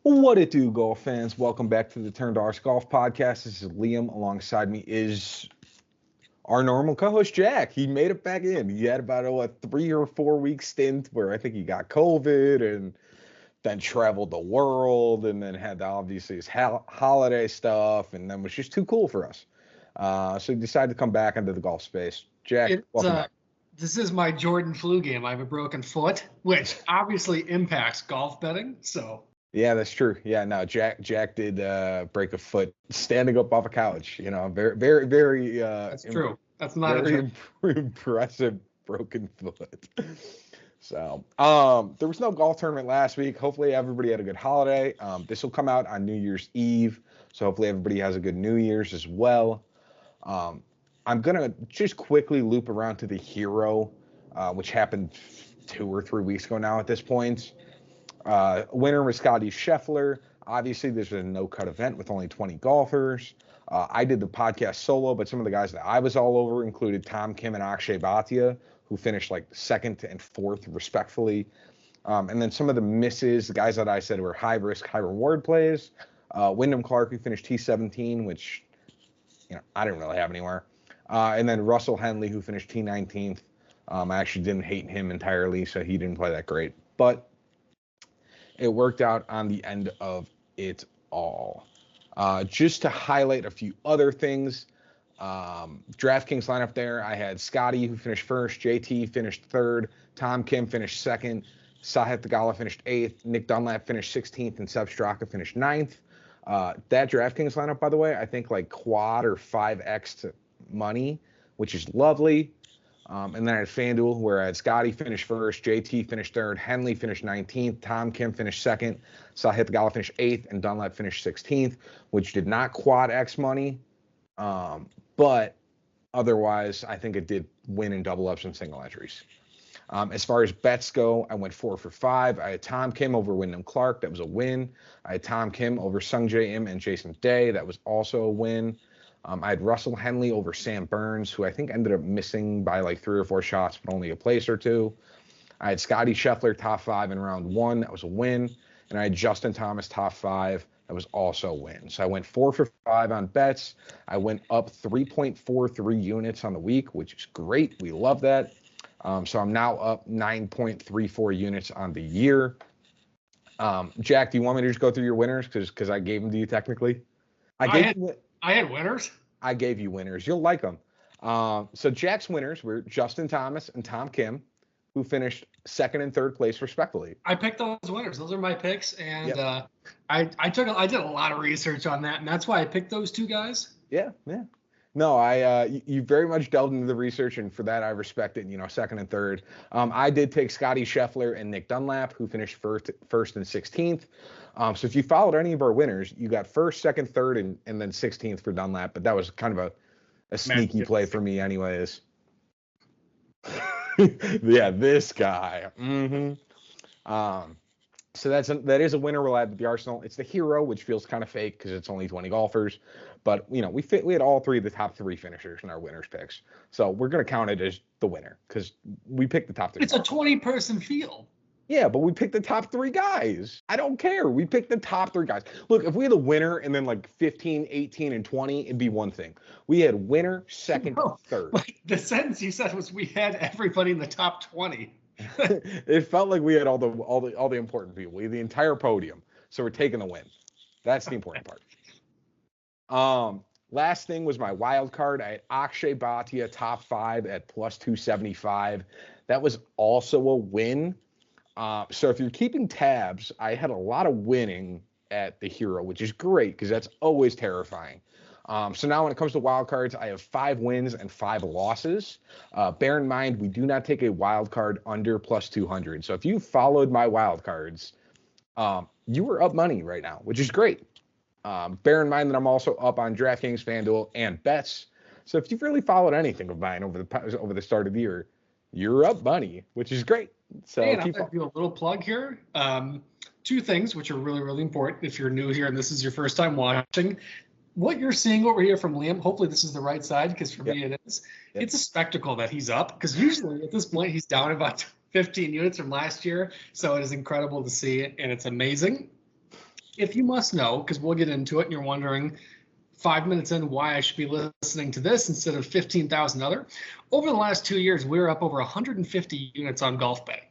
What it do, golf fans? Welcome back to the Turn to Arse Golf Podcast. This is Liam. Alongside me is our normal co-host Jack. He made it back in. He had about a 3 or 4 week stint where I think he got COVID and then traveled the world and then had obviously his holiday stuff and then was just too cool for us. So he decided to come back into the golf space. Jack, welcome back. This is my Jordan flu game. I have a broken foot, which obviously impacts golf betting. So Yeah, that's true. Yeah, no, Jack did break a foot standing up off a couch. Very, very, very. that's true. That's not very impressive broken foot. So, there was no golf tournament last week. Hopefully, everybody had a good holiday. This will come out on New Year's Eve, so hopefully everybody has a good New Year's as well. I'm gonna just quickly loop around to the Hero, which happened 2 or 3 weeks ago now. At this point. Winner was Scotty Scheffler. Obviously, this was a no-cut event with only 20 golfers. I did the podcast solo, but some of the guys that I was all over included Tom Kim and Akshay Bhatia, who finished like 2nd and 4th respectfully. And then some of the misses, the guys that I said were high-risk, high-reward plays. Wyndham Clark, who finished T17, which I didn't really have anywhere. And then Russell Henley, who finished T19th. I actually didn't hate him entirely, so he didn't play that great. But it worked out on the end of it all. Just to highlight a few other things, DraftKings lineup there, I had Scotty, who finished 1st, JT finished 3rd, Tom Kim finished 2nd, Sahith Theegala finished 8th, Nick Dunlap finished 16th, and Seb Straka finished 9th. That DraftKings lineup, by the way, I think like quad or 5x to money, which is lovely. And then I had FanDuel, where I had Scotty finish 1st, JT finished 3rd, Henley finished 19th, Tom Kim finished 2nd, Sahith Theegala finished 8th, and Dunlap finished 16th, which did not quad X money. But otherwise, I think it did win in double ups and single entries. As far as bets go, I went 4 for 5. I had Tom Kim over Wyndham Clark. That was a win. I had Tom Kim over Sungjae Im and Jason Day. That was also a win. I had Russell Henley over Sam Burns, who I think ended up missing by like 3 or 4 shots, but only a place or 2. I had Scotty Scheffler top 5 in round 1. That was a win. And I had Justin Thomas top 5. That was also a win. So I went 4 for 5 on bets. I went up 3.43 units on the week, which is great. We love that. So I'm now up 9.34 units on the year. Jack, do you want me to just go through your winners? Because I gave them to you technically. I had winners. I gave you winners. You'll like them. So Jack's winners were Justin Thomas and Tom Kim, who finished 2nd and 3rd place respectively. I picked those winners. Those are my picks, and Yep. I did a lot of research on that, and that's why I picked those 2 guys. Yeah. No, you very much delved into the research, and for that I respect it. 2nd and 3rd. I did take Scotty Scheffler and Nick Dunlap, who finished first and 16th. So if you followed any of our winners, you got 1st, 2nd, 3rd, and then 16th for Dunlap. But that was kind of a sneaky play for me, anyways. Yeah, this guy. So that is a winner we'll add to the arsenal. It's the Hero, which feels kind of fake because it's only 20 golfers. But we had all 3 of the top 3 finishers in our winners picks. So we're gonna count it as the winner because we picked the top 3. It's a 20-person field. Yeah, but we picked the top 3 guys. I don't care. We picked the top 3 guys. Look, if we had a winner and then like 15, 18, and 20, it'd be one thing. We had winner, 2nd, 3rd. Like the sentence you said was we had everybody in the top 20. It felt like we had all the important people. We had the entire podium. So we're taking the win. That's the important part. Last thing was my wild card. I had Akshay Bhatia top 5 at plus 275. That was also a win. So if you're keeping tabs, I had a lot of winning at the Hero, which is great because that's always terrifying. So now when it comes to wild cards, I have 5 wins and 5 losses. Bear in mind, we do not take a wild card under plus 200. So if you followed my wild cards, you were up money right now, which is great. Bear in mind that I'm also up on DraftKings, FanDuel, and bets. So if you've really followed anything of mine over the start of the year, you're up money, which is great. So I'm going to do a little plug here. 2 things which are really, really important if you're new here and this is your first time watching. What you're seeing over here from Liam, hopefully this is the right side because for me it is. It's a spectacle that he's up because usually at this point he's down about 15 units from last year. So it is incredible to see it and it's amazing. if you must know, because we'll get into it and you're wondering 5 minutes in why I should be listening to this instead of 15,000 other, over the last 2 years, we're up over 150 units on Golf Bay.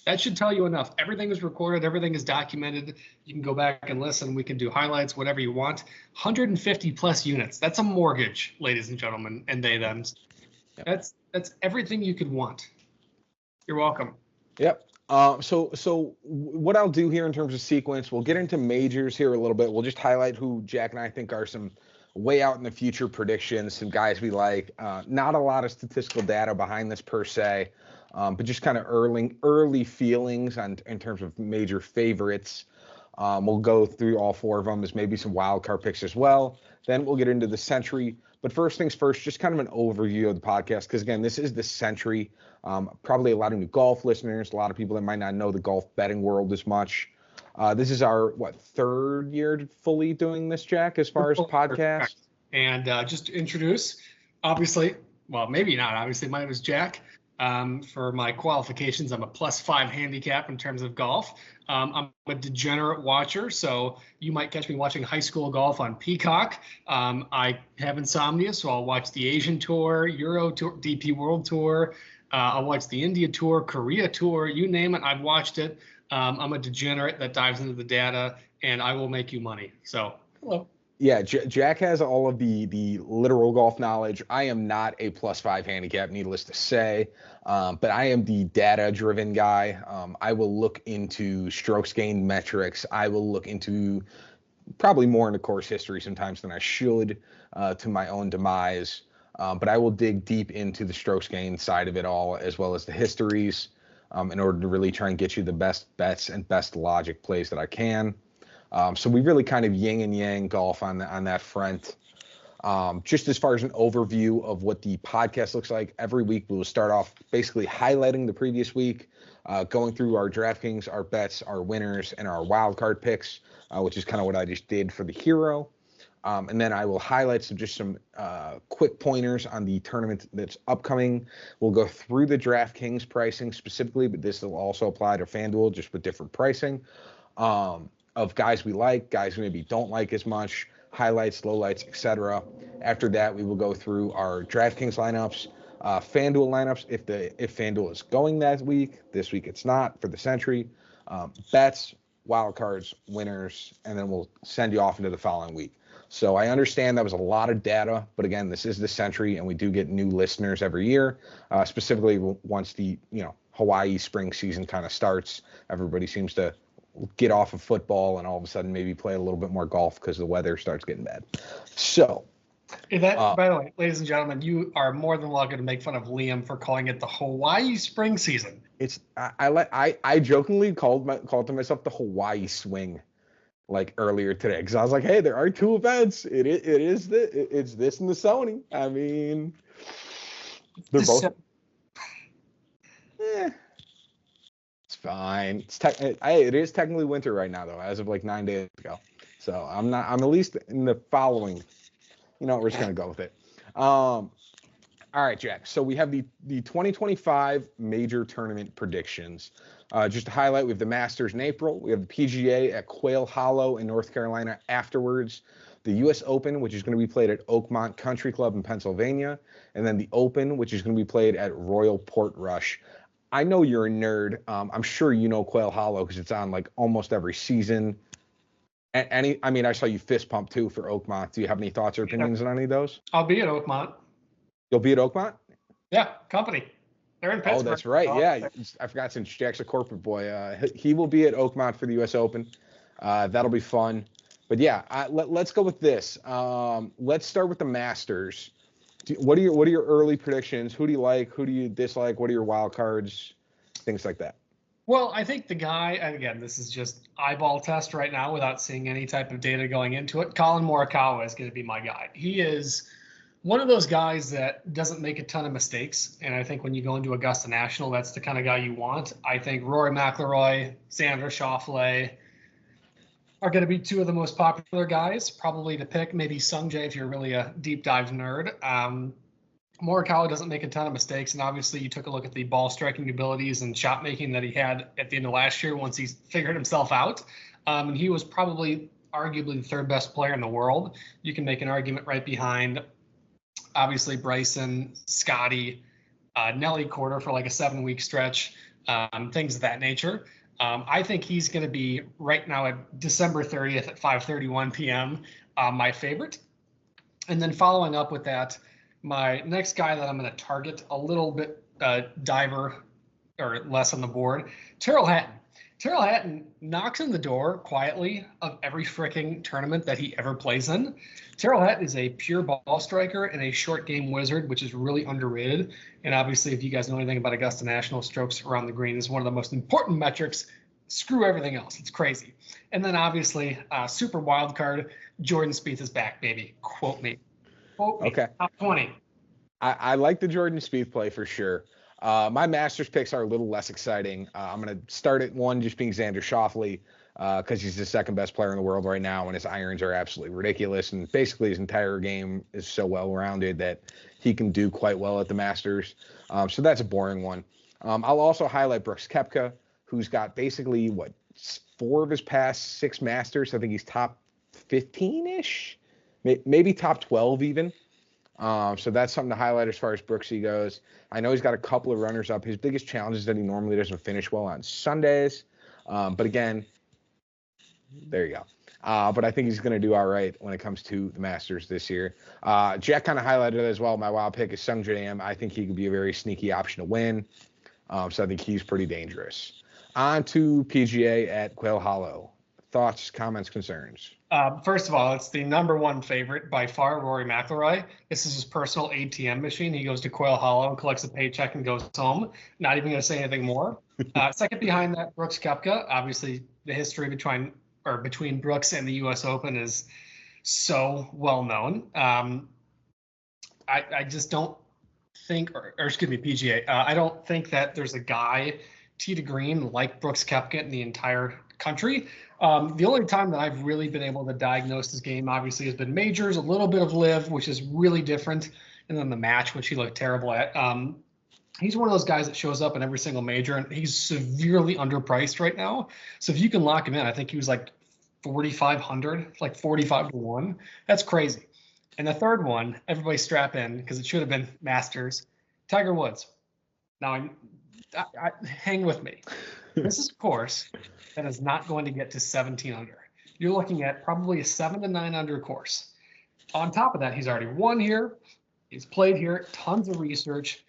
That should tell you enough. Everything is recorded. Everything is documented. You can go back and listen. We can do highlights, whatever you want. 150 plus units. That's a mortgage, ladies and gentlemen, and they thems. Yep. That's everything you could want. You're welcome. Yep. So what I'll do here in terms of sequence, we'll get into majors here a little bit. We'll just highlight who Jack and I think are some way out in the future predictions, some guys we like. Not a lot of statistical data behind this per se, but just kind of early feelings in terms of major favorites. We'll go through all four of them. There's maybe some wild card picks as well. Then we'll get into the Sentry. But first things first, just kind of an overview of the podcast, because again, this is the Sentry. Probably a lot of new golf listeners, a lot of people that might not know the golf betting world as much. This is our, third year fully doing this, Jack, as far as podcast? And just to introduce, obviously, well, maybe not, obviously, my name is Jack. For my qualifications, I'm a +5 handicap in terms of golf. I'm a degenerate watcher, so you might catch me watching high school golf on Peacock. I have insomnia, so I'll watch the Asian Tour, Euro Tour, DP World Tour. I'll watch the India Tour, Korea Tour, you name it, I've watched it. I'm a degenerate that dives into the data, and I will make you money. So, hello. Yeah, Jack has all of the literal golf knowledge. I am not a +5 handicap, needless to say, but I am the data-driven guy. I will look into strokes gained metrics. I will look into probably more into course history sometimes than I should, to my own demise. But I will dig deep into the strokes gained side of it all, as well as the histories, in order to really try and get you the best bets and best logic plays that I can. So we really kind of yin and yang golf on that front. Just as far as an overview of what the podcast looks like, every week we will start off basically highlighting the previous week, going through our DraftKings, our bets, our winners, and our wildcard picks, which is kind of what I just did for the hero. And then I will highlight some quick pointers on the tournament that's upcoming. We'll go through the DraftKings pricing specifically, but this will also apply to FanDuel, just with different pricing. Of guys we like, guys we maybe don't like as much, highlights, lowlights, etc. After that, we will go through our DraftKings lineups, FanDuel lineups if FanDuel is going that week. This week it's not for the Sentry. Bets, wildcards, winners, and then we'll send you off into the following week. So I understand that was a lot of data, but again, this is the Sentry, and we do get new listeners every year, specifically once the Hawaii spring season kind of starts. Everybody seems to get off of football and all of a sudden maybe play a little bit more golf because the weather starts getting bad. So by the way, ladies and gentlemen, you are more than welcome to make fun of Liam for calling it the Hawaii spring season. It's I jokingly called to myself the Hawaii swing like earlier today, because I was like, hey, there are two events. It's this and the Sony. I mean, they're both. It's fine. It is technically winter right now, though, as of like 9 days ago. So I'm at least in the following. We're just gonna go with it. All right, Jack. So we have the 2025 major tournament predictions. Just to highlight, we have the Masters in April. We have the PGA at Quail Hollow in North Carolina afterwards. The U.S. Open, which is going to be played at Oakmont Country Club in Pennsylvania, and then the Open, which is going to be played at Royal Portrush. I know you're a nerd. I'm sure you know Quail Hollow because it's on like almost every season. I saw you fist pump too for Oakmont. Do you have any thoughts or opinions on any of those? I'll be at Oakmont. You'll be at Oakmont? Yeah, company. They're in Pittsburgh. Oh, that's right. Yeah, I forgot, since Jack's a corporate boy. He will be at Oakmont for the U.S. Open. That'll be fun. But yeah, let's go with this. Let's start with the Masters. What are your early predictions? Who do you like? Who do you dislike? What are your wild cards? Things like that. Well, I think the guy, and again, this is just eyeball test right now without seeing any type of data going into it. Colin Morikawa is going to be my guy. He is one of those guys that doesn't make a ton of mistakes. And I think when you go into Augusta National, that's the kind of guy you want. I think Rory McIlroy, Xander Schauffele are going to be two of the most popular guys, probably to pick. Maybe Sungjae if you're really a deep dive nerd. Morikawa doesn't make a ton of mistakes, and obviously you took a look at the ball striking abilities and shot making that he had at the end of last year once he figured himself out. And he was probably arguably the third best player in the world. You can make an argument right behind, obviously, Bryson, Scotty, Nelly Korda for like a 7-week stretch, things of that nature. I think he's going to be right now at December 30th at 5:31 p.m. My favorite. And then following up with that, my next guy that I'm going to target a little bit diver or less on the board, Tyrrell Hatton. Tyrrell Hatton knocks on the door quietly of every freaking tournament that he ever plays in. Tyrrell Hatton is a pure ball striker and a short game wizard, which is really underrated. And obviously, if you guys know anything about Augusta National, strokes around the green is one of the most important metrics. Screw everything else. It's crazy. And then obviously, super wild card, Jordan Spieth is back, baby. Quote me. Quote me. Okay. Top 20. I like the Jordan Spieth play for sure. My Masters picks are a little less exciting. I'm going to start at one just being Xander Schauffele because he's the second best player in the world right now, and his irons are absolutely ridiculous. And basically his entire game is so well-rounded that he can do quite well at the Masters. So that's a boring one. I'll also highlight Brooks Koepka, who's got basically, 4 of his past 6 Masters. I think he's top 15-ish, maybe top 12 even. So that's something to highlight as far as Brooksy goes. I know he's got a couple of runners up. His biggest challenge is that he normally doesn't finish well on Sundays. But again, there you go. But I think he's going to do all right when it comes to the Masters this year. Jack kind of highlighted it as well. My wild pick is Sung Jae Im. I think he could be a very sneaky option to win. So I think he's pretty dangerous. On to PGA at Quail Hollow. Thoughts, comments, concerns? First of all, it's the #1 favorite by far, Rory McIlroy. This is his personal ATM machine. He goes to Quail Hollow and collects a paycheck and goes home. Not even going to say anything more. Second behind that, Brooks Koepka. Obviously, the history between Brooks and the U.S. Open is so well known. I just don't think, or excuse me, PGA. I don't think that there's a guy tee to green like Brooks Koepka in the entire country. The only time that I've really been able to diagnose this game, obviously, has been majors, a little bit of live, which is really different, and then the match, which he looked terrible at. He's one of those guys that shows up in every single major, and he's severely underpriced right now. So if you can lock him in, I think he was like 4,500, like 45 to 1. That's crazy. And the third one, everybody strap in because it should have been Masters. Tiger Woods. Now, I hang with me. This is a course that is not going to get to 17 under. You're looking at probably a 7 to 9 under course. On top of that, he's already won here. He's played here. Tons of research.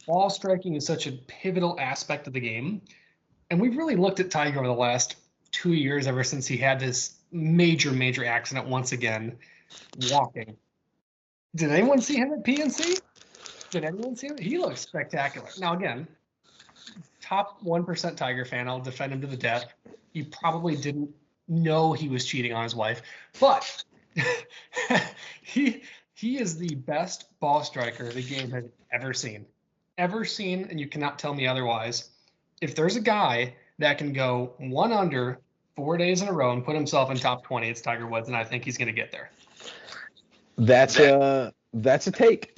Ball striking is such a pivotal aspect of the game. And we've really looked at Tiger over the last 2 years, ever since he had this major accident once again, walking. Did anyone see him at PNC? Did anyone see him? He looks spectacular. Now, again, top 1% Tiger fan, I'll defend him to the death. You probably didn't know he was cheating on his wife, but he is the best ball striker the game has ever seen, and you cannot tell me otherwise. If there's a guy that can go 1 under 4 days in a row and put himself in top 20, it's Tiger Woods, and I think he's going to get there. That's a take.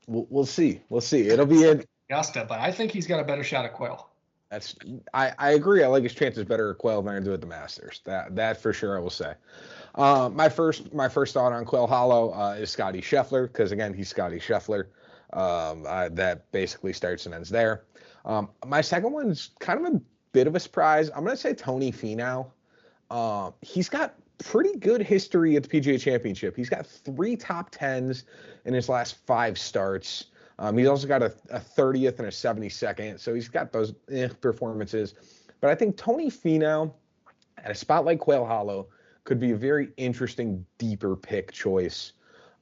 We'll see. It'll be in Augusta, but I think he's got a better shot at Quail. I agree. I like his chances better at Quail than I do at the Masters. That for sure I will say. My first thought on Quail Hollow is Scotty Scheffler, because again he's Scotty Scheffler. That basically starts and ends there. My second one is kind of a bit of a surprise. I'm gonna say Tony Finau. He's got pretty good history at the PGA Championship. He's got 3 top 10s in his last 5 starts. He's also got a 30th and a 72nd, so he's got those performances. But I think Tony Finau at a spot like Quail Hollow could be a very interesting, deeper pick choice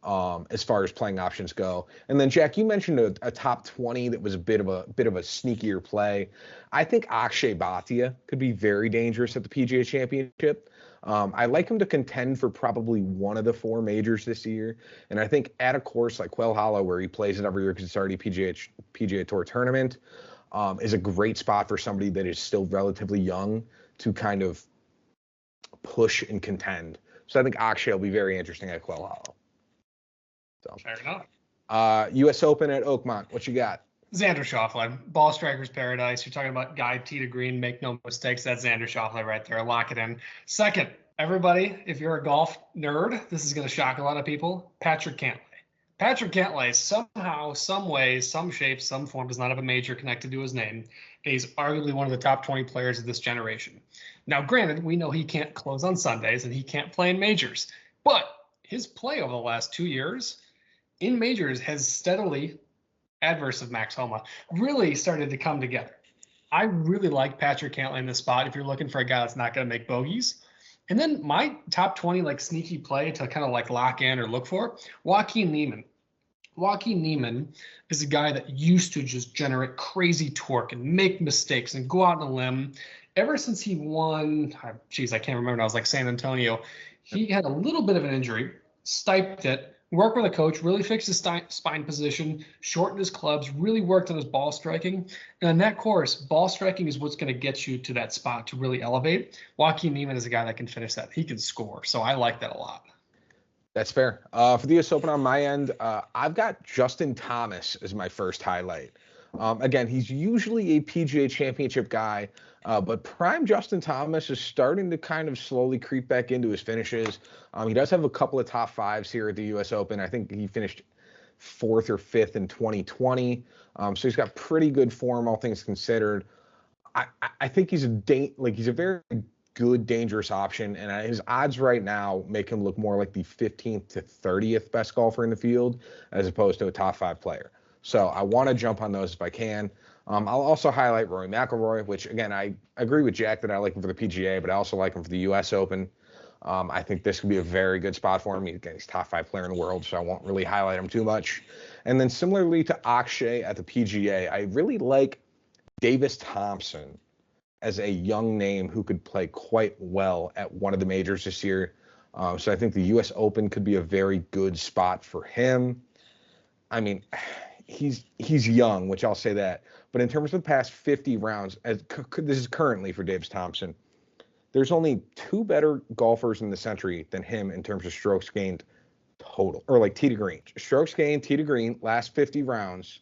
as far as playing options go. And then Jack, you mentioned a top 20 that was a bit of a sneakier play. I think Akshay Bhatia could be very dangerous at the PGA Championship. I like him to contend for probably one of the 4 majors this year. And I think at a course like Quail Hollow, where he plays it every year because it's already PGA Tour tournament, is a great spot for somebody that is still relatively young to kind of push and contend. So I think Akshay will be very interesting at Quail Hollow. So. Fair enough. U.S. Open at Oakmont. What you got? Xander Schauffele, ball striker's paradise. You're talking about guy tee to green, make no mistakes. That's Xander Schauffele right there. Lock it in. Second, everybody, if you're a golf nerd, this is going to shock a lot of people. Patrick Cantlay. Patrick Cantlay, somehow, some way, some shape, some form, does not have a major connected to his name. And he's arguably one of the top 20 players of this generation. Now, granted, we know he can't close on Sundays and he can't play in majors, but his play over the last 2 years in majors has steadily, adverse of Max Homa, really started to come together. I really like Patrick Cantlay in this spot if you're looking for a guy that's not going to make bogeys. And then my top 20 like sneaky play to kind of like lock in or look for, Joaquin Niemann. Joaquin Niemann is a guy that used to just generate crazy torque and make mistakes and go out on a limb. Ever since he won, I can't remember. I was like San Antonio. He had a little bit of an injury, stiped it, worked with a coach, really fixed his spine position, shortened his clubs, really worked on his ball striking. And on that course, ball striking is what's going to get you to that spot to really elevate. Joaquin Niemann is a guy that can finish that. He can score. So I like that a lot. That's fair. For the U.S. Open on my end, I've got Justin Thomas as my first highlight. Again, he's usually a PGA Championship guy, but prime Justin Thomas is starting to kind of slowly creep back into his finishes. He does have a couple of top fives here at the U.S. Open. I think he finished 4th or 5th in 2020. So he's got pretty good form, all things considered. I think he's a very good, dangerous option, and his odds right now make him look more like the 15th to 30th best golfer in the field as opposed to a top 5 player. So I want to jump on those if I can. I'll also highlight Rory McIlroy, which, again, I agree with Jack that I like him for the PGA, but I also like him for the U.S. Open. I think this could be a very good spot for him. Again, he's top 5 player in the world, so I won't really highlight him too much. And then similarly to Akshay at the PGA, I really like Davis Thompson as a young name who could play quite well at one of the majors this year. So I think the U.S. Open could be a very good spot for him. I mean, he's young, which I'll say that. But in terms of the past 50 rounds, this is currently for Davis Thompson, there's only 2 better golfers in the Sentry than him in terms of strokes gained total, or like tee to green. Strokes gained, tee to green, last 50 rounds,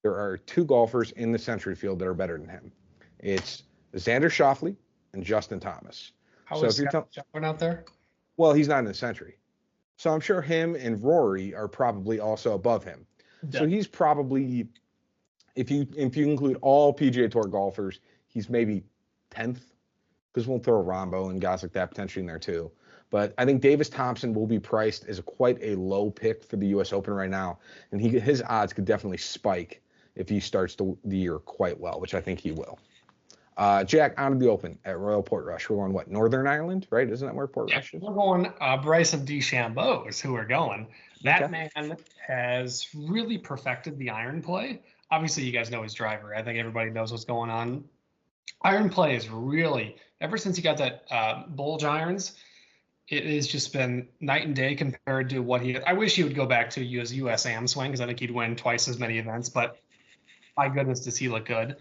there are 2 golfers in the Sentry field that are better than him. It's Xander Schauffele and Justin Thomas. How is Schauffele out there? Well, he's not in the Sentry. So I'm sure him and Rory are probably also above him. Yeah. So he's probably, if you include all PGA Tour golfers, he's maybe 10th, because we'll throw Rombo and guys like that potentially in there too. But I think Davis Thompson will be priced as quite a low pick for the U.S. Open right now, and his odds could definitely spike if he starts the year quite well, which I think he will. Jack, on to the Open at Royal Portrush. We're on what, Northern Ireland, right? Isn't that where Portrush is? We're going Bryson DeChambeau is who we're going. That man has really perfected the iron play. Obviously, you guys know his driver. I think everybody knows what's going on. Iron play is really, ever since he got that bulge irons, it has just been night and day compared to what I wish he would go back to his USAM swing, because I think he'd win twice as many events, but my goodness, does he look good.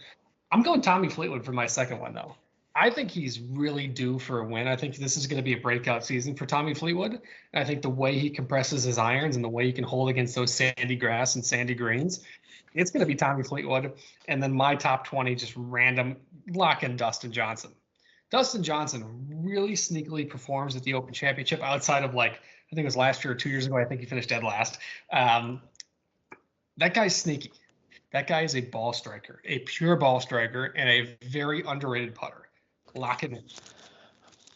I'm going Tommy Fleetwood for my second one, though. I think he's really due for a win. I think this is going to be a breakout season for Tommy Fleetwood. And I think the way he compresses his irons and the way he can hold against those sandy grass and sandy greens, it's going to be Tommy Fleetwood. And then my top 20, just random, lock in Dustin Johnson. Dustin Johnson really sneakily performs at the Open Championship outside of, like, I think it was last year or 2 years ago. I think he finished dead last. That guy's sneaky. That guy is a ball striker, a pure ball striker, and a very underrated putter. Lock it in.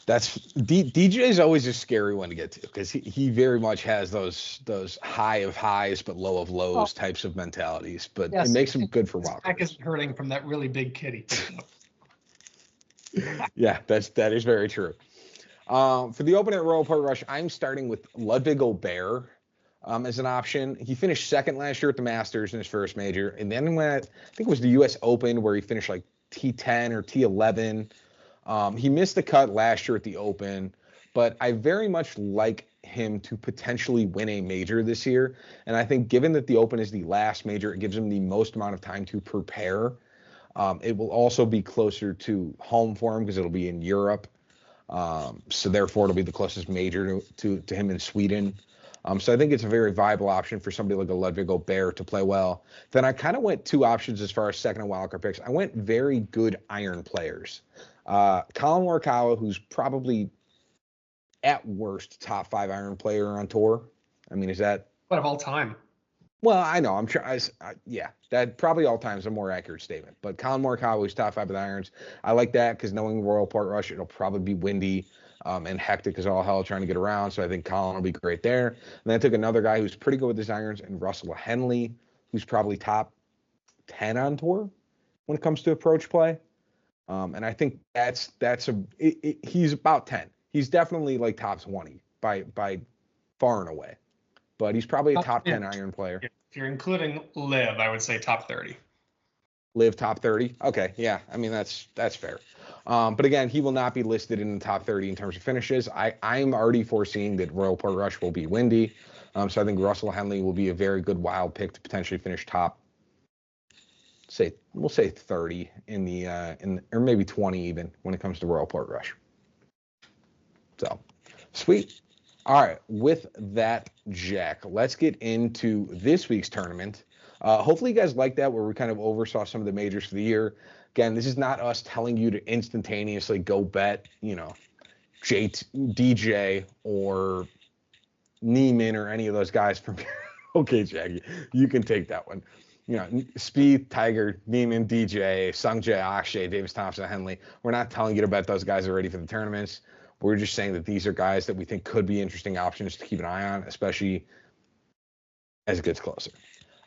That's DJ is always a scary one to get to, because he very much has those high of highs but low of lows types of mentalities. But yes, it makes him good for walkers. Back is hurting from that really big kitty. Yeah, that is very true. For the Open at Royal Portrush, I'm starting with Ludwig Gobert as an option. He finished second last year at the Masters in his first major, and then when I think it was the U.S. Open where he finished like T10 or T11. He missed the cut last year at the Open, but I very much like him to potentially win a major this year. And I think given that the Open is the last major, it gives him the most amount of time to prepare. It will also be closer to home for him because it'll be in Europe. So therefore, it'll be the closest major to him in Sweden. So I think it's a very viable option for somebody like a Ludwig Gobert to play well. Then I kind of went 2 options as far as second and wildcard picks. I went very good iron players. Colin Morikawa, who's probably at worst top 5 iron player on tour. I mean, is that what of all time? Well, I know. I'm sure. Yeah, that probably all time is a more accurate statement. But Colin Morikawa is top 5 with irons. I like that because knowing Royal Port Rush, it'll probably be windy and hectic as all hell trying to get around. So I think Colin will be great there. And then I took another guy who's pretty good with his irons, and Russell Henley, who's probably top 10 on tour when it comes to approach play. And I think he's about 10. He's definitely like top 20 by far and away. But he's probably a top 10 iron player. If you're including Liv, I would say top 30. Liv top 30? Okay, yeah. I mean, that's fair. But again, he will not be listed in the top 30 in terms of finishes. I'm already foreseeing that Royal Port Rush will be windy. So I think Russell Henley will be a very good wild pick to potentially finish top. We'll say 30 or maybe 20 even when it comes to Royal Port Rush. So, sweet. All right, with that, Jack, let's get into this week's tournament. Hopefully you guys like that, where we kind of oversaw some of the majors for the year. Again, this is not us telling you to instantaneously go bet, DJ or Neiman or any of those guys from Okay, Jack, you can take that one. Spieth, Tiger, Neiman, DJ, Sungjae, Akshay, Davis Thompson, Henley. We're not telling you to bet those guys are ready for the tournaments. We're just saying that these are guys that we think could be interesting options to keep an eye on, especially as it gets closer.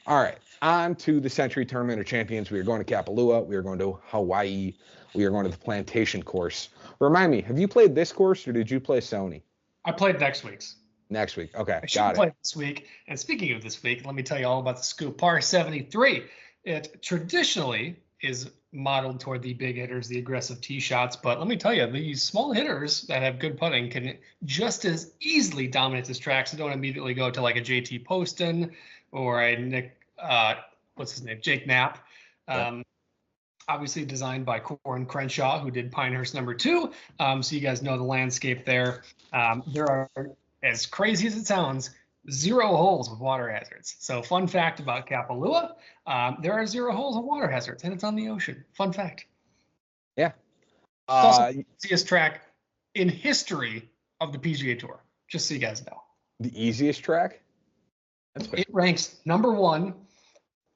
All right, on to the Sentry Tournament of Champions. We are going to Kapalua. We are going to Hawaii. We are going to the Plantation course. Remind me, have you played this course or did you play Sony? I played next week's. Next week. Okay, I should play this week. And speaking of this week, let me tell you all about the Scoop Par 73. It traditionally is modeled toward the big hitters, the aggressive tee shots. But let me tell you, these small hitters that have good putting can just as easily dominate this track. So don't immediately go to like a JT Poston or a Nick, Jake Knapp. Obviously designed by Corin Crenshaw, who did Pinehurst number 2. So you guys know the landscape there. There are, as crazy as it sounds, 0 holes with water hazards. So fun fact about Kapalua, there are 0 holes with water hazards, and it's on the ocean. Fun fact. Yeah. It's also the easiest track in history of the PGA Tour, just so you guys know. The easiest track? It ranks number 1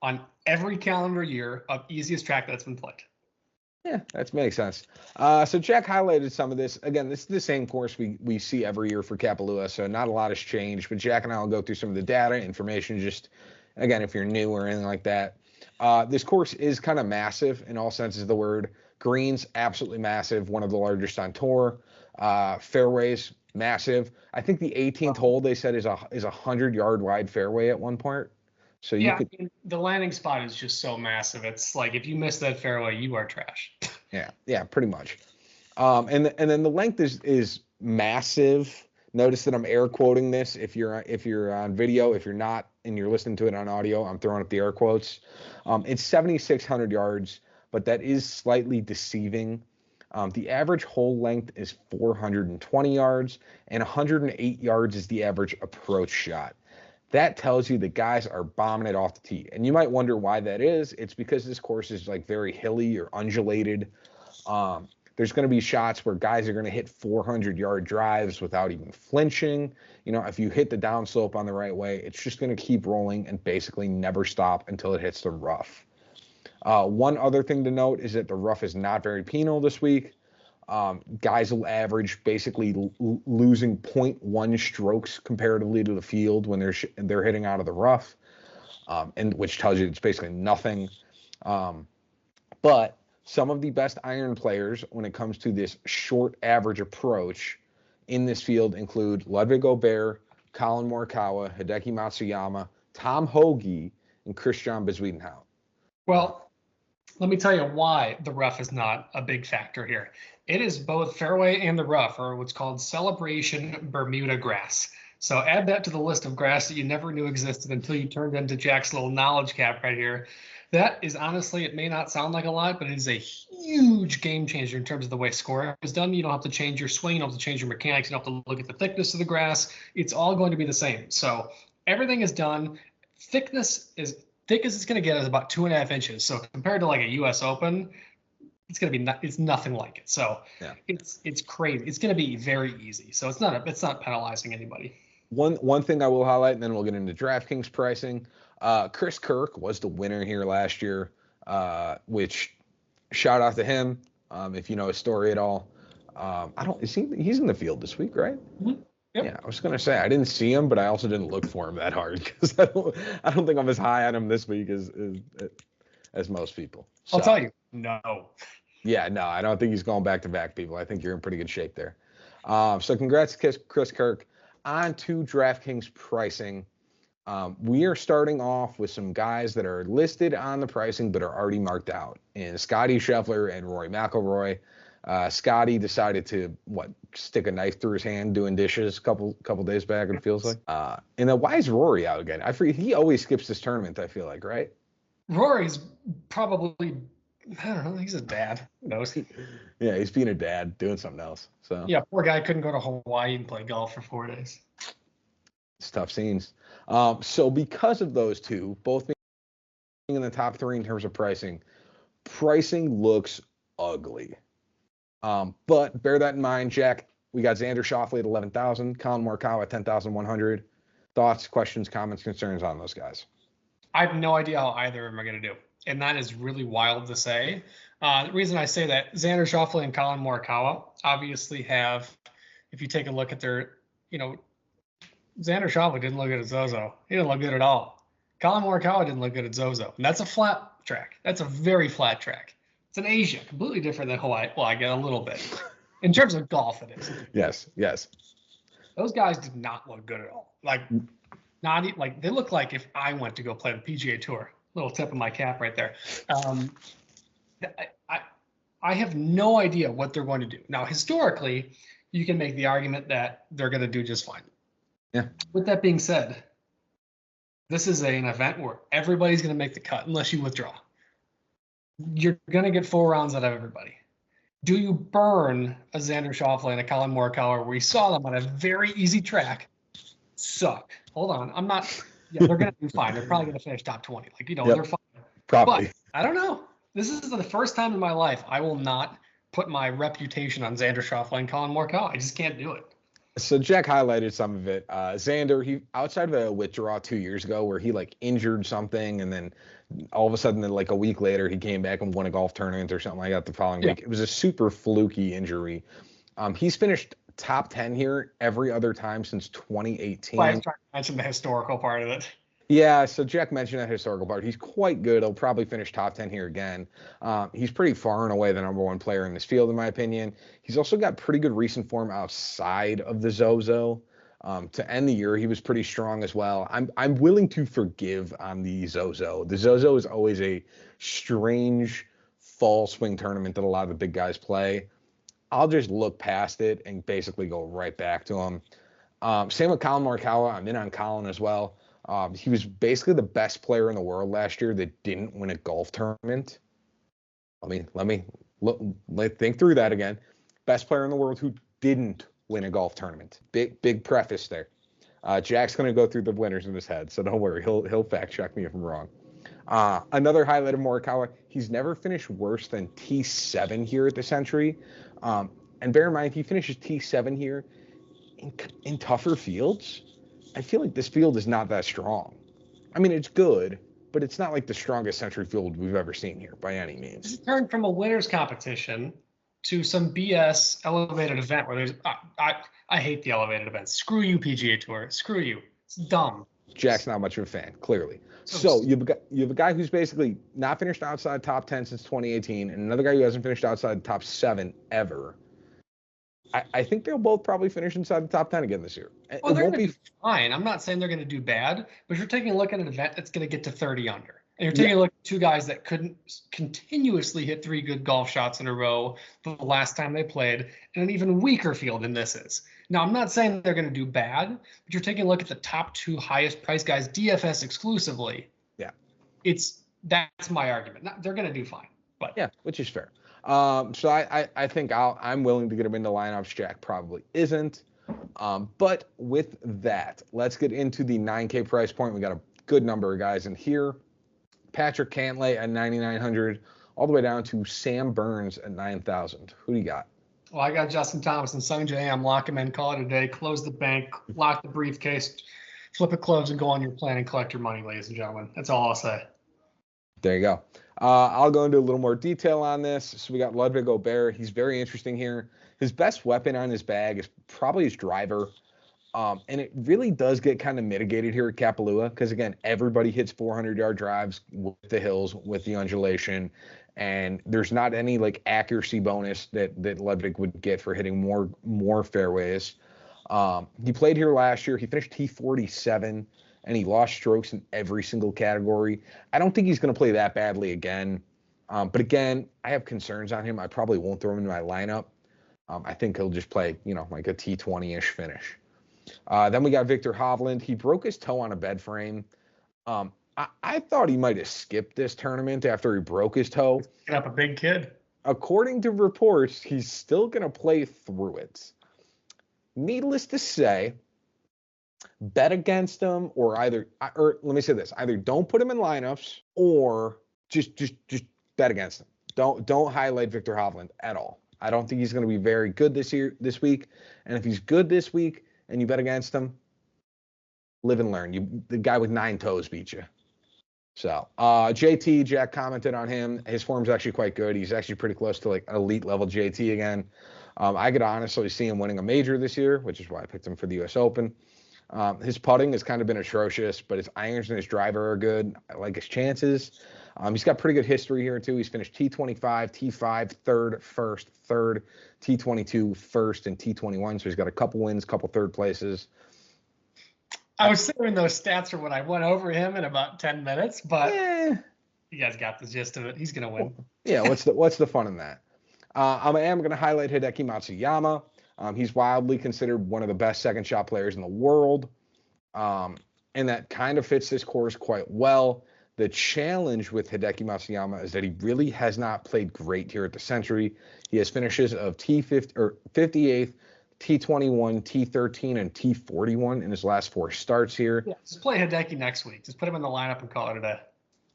on every calendar year of easiest track that's been played. Yeah, that makes sense. So Jack highlighted some of this. Again, this is the same course we see every year for Kapalua, so not a lot has changed. But Jack and I will go through some of the data, information, just, again, if you're new or anything like that. This course is kind of massive in all senses of the word. Greens, absolutely massive, one of the largest on tour. Fairways, massive. I think the 18th hole, they said, is a 100-yard wide fairway at one point. So the landing spot is just so massive. It's like if you miss that fairway, you are trash. Yeah, pretty much. And then the length is massive. Notice that I'm air quoting this. If you're on video, if you're not and you're listening to it on audio, I'm throwing up the air quotes. It's 7,600 yards, but that is slightly deceiving. The average hole length is 420 yards, and 108 yards is the average approach shot. That tells you the guys are bombing it off the tee. And you might wonder why that is. It's because this course is like very hilly or undulated. There's going to be shots where guys are going to hit 400-yard drives without even flinching. If you hit the downslope on the right way, it's just going to keep rolling and basically never stop until it hits the rough. One other thing to note is that the rough is not very penal this week. Guys will average basically losing 0.1 strokes comparatively to the field when they're hitting out of the rough, and which tells you it's basically nothing. But some of the best iron players when it comes to this short average approach in this field include Ludwig Gobert, Colin Morikawa, Hideki Matsuyama, Tom Hoagie, and Christian Bezuidenhout. Well, let me tell you why the rough is not a big factor here. It is both fairway and the rough, or what's called Celebration Bermuda grass. So add that to the list of grass that you never knew existed until you turned into Jack's little knowledge cap right here. That is honestly, it may not sound like a lot, but it is a huge game changer in terms of the way scoring is done. You don't have to change your swing, you don't have to change your mechanics, you don't have to look at the thickness of the grass. It's all going to be the same. So everything is done. Thickness is thick as it's going to get is about 2.5 inches. So compared to like a U.S. Open, it's going to be it's nothing like it. So Yeah. it's crazy. It's going to be very easy. So it's not penalizing anybody. One thing I will highlight, and then we'll get into DraftKings pricing. Chris Kirk was the winner here last year, which shout out to him. If you know his story at all. He's in the field this week, right? Mm-hmm. Yep. Yeah, I was gonna say I didn't see him, but I also didn't look for him that hard because I don't think I'm as high on him this week as most people. So, I'll tell you, no. Yeah, no, I don't think he's going back to back people. I think you're in pretty good shape there. So congrats, Chris Kirk. On to DraftKings pricing. We are starting off with some guys that are listed on the pricing but are already marked out. And Scotty Scheffler and Rory McIlroy. Scotty decided to stick a knife through his hand doing dishes a couple days back. It feels like. And then why is Rory out again? I forget. He always skips this tournament. I feel like, right? Rory's probably, I don't know. He's a dad. Who knows? Yeah, he's being a dad, doing something else. So yeah, poor guy couldn't go to Hawaii and play golf for 4 days. It's tough scenes. So because of those two, both being in the top three in terms of pricing looks ugly. But bear that in mind, Jack. We got Xander Schauffele at 11,000, Colin Morikawa at 10,100. Thoughts, questions, comments, concerns on those guys? I have no idea how either of them are going to do, and that is really wild to say. The reason I say that, Xander Schauffele and Colin Morikawa obviously have, if you take a look at their, Xander Schauffele didn't look good at Zozo. He didn't look good at all. Colin Morikawa didn't look good at Zozo, and that's a flat track. That's a very flat track. It's in Asia, completely different than Hawaii. Well, I get a little bit. In terms of golf, it is. Yes. Those guys did not look good at all. They look like if I went to go play the PGA Tour. Little tip of my cap right there. I have no idea what they're going to do. Now, historically, you can make the argument that they're going to do just fine. Yeah. With that being said, this is an event where everybody's going to make the cut unless you withdraw. You're going to get 4 rounds out of everybody. Do you burn a Xander Schauffele and a Colin Morikawa where we saw them on a very easy track suck? Hold on. I'm not – yeah, they're going to do fine. They're probably going to finish top 20. They're fine. Probably. But I don't know. This is the first time in my life I will not put my reputation on Xander Schauffele and Colin Morikawa. I just can't do it. So Jack highlighted some of it. Xander, he outside of a withdrawal 2 years ago where he injured something and then all of a sudden then a week later he came back and won a golf tournament or something like that the following week. It was a super fluky injury. He's finished top 10 here every other time since 2018. Well, I was trying to mention the historical part of it. Yeah, so Jack mentioned that historical part. He's quite good. He'll probably finish top 10 here again. He's pretty far and away the number one player in this field, in my opinion. He's also got pretty good recent form outside of the Zozo. To end the year, he was pretty strong as well. I'm willing to forgive on the Zozo. The Zozo is always a strange fall swing tournament that a lot of the big guys play. I'll just look past it and basically go right back to him. Same with Colin Morikawa. I'm in on Colin as well. He was basically the best player in the world last year that didn't win a golf tournament. Let me think through that again. Best player in the world who didn't win a golf tournament. Big preface there. Jack's going to go through the winners in his head, so don't worry. He'll fact check me if I'm wrong. Another highlight of Morikawa, he's never finished worse than T7 here at the Sentry. And bear in mind, if he finishes T7 here in tougher fields, I feel like this field is not that strong. It's good, but it's not like the strongest Sentry field we've ever seen here by any means. It's turned from a winners competition to some BS elevated event where there's I hate the elevated events. Screw you, PGA Tour. Screw you. It's dumb. Jack's not much of a fan, clearly. So you have a guy who's basically not finished outside top 10 since 2018, and another guy who hasn't finished outside the top 7 ever. I think they'll both probably finish inside the top 10 again this year. Well, they're going to be fine. I'm not saying they're going to do bad, but you're taking a look at an event that's going to get to 30 under. And you're taking a look at 2 guys that couldn't continuously hit 3 good golf shots in a row the last time they played in an even weaker field than this is. Now, I'm not saying they're going to do bad, but you're taking a look at the top 2 highest price guys, DFS exclusively. Yeah. It's That's my argument. They're going to do fine, but yeah, which is fair. So I think I'm willing to get him into lineups. Jack probably isn't. But with that, let's get into the 9K price point. We got a good number of guys in here. Patrick Cantlay at 9,900, all the way down to Sam Burns at 9,000. Who do you got? Well, I got Justin Thomas and Sung J. I'm lock him in, call it a day, close the bank, lock the briefcase, flip it closed, and go on your plan and collect your money, ladies and gentlemen. That's all I'll say. There you go. I'll go into a little more detail on this. So we got Ludwig Aubert. He's very interesting here. His best weapon on his bag is probably his driver. And it really does get kind of mitigated here at Kapalua because, again, everybody hits 400-yard drives with the hills, with the undulation, and there's not any like accuracy bonus that Ludwig would get for hitting more fairways. He played here last year. He finished T47, and he lost strokes in every single category. I don't think he's going to play that badly again. But again, I have concerns on him. I probably won't throw him in my lineup. I think he'll just play, like a T20-ish finish. Then we got Victor Hovland. He broke his toe on a bed frame. I thought he might have skipped this tournament after he broke his toe. Get up a big kid. According to reports, he's still going to play through it. Needless to say, bet against him or let me say this, either don't put him in lineups or just bet against him. Don't highlight Victor Hovland at all. I don't think he's going to be very good this week. And if he's good this week and you bet against him, live and learn. The guy with 9 toes beat you. So JT, Jack commented on him. His form's actually quite good. He's actually pretty close to like elite level JT again. I could honestly see him winning a major this year, which is why I picked him for the U.S. Open. His putting has kind of been atrocious, but his irons and his driver are good. I like his chances. He's got pretty good history here too. He's finished T25, T5, third, first, third, T22, first, and T21. So he's got a couple wins, couple third places. I was saving those stats for when I went over him in about 10 minutes, but you guys got the gist of it. He's going to win. Yeah, what's the fun in that? I am going to highlight Hideki Matsuyama. He's wildly considered one of the best second shot players in the world. And that kind of fits this course quite well. The challenge with Hideki Matsuyama is that he really has not played great here at the Sentry. He has finishes of T50 or 58th, T21, T13, and T41 in his last 4 starts here. Yeah, just play Hideki next week. Just put him in the lineup and call it a day.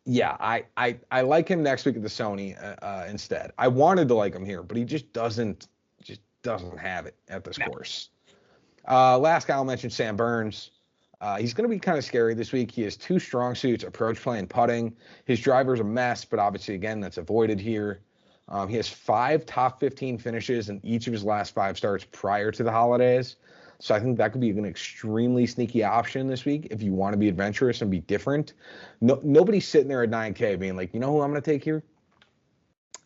Yeah, I like him next week at the Sony instead. I wanted to like him here, but he just doesn't have it at this course. Last guy I'll mention, Sam Burns. He's going to be kind of scary this week. He has 2 strong suits, approach play and putting. His driver's a mess, but obviously, again, that's avoided here. He has 5 top 15 finishes in each of his last 5 starts prior to the holidays. So I think that could be an extremely sneaky option this week if you want to be adventurous and be different. Nobody's sitting there at 9K being like, you know who I'm going to take here?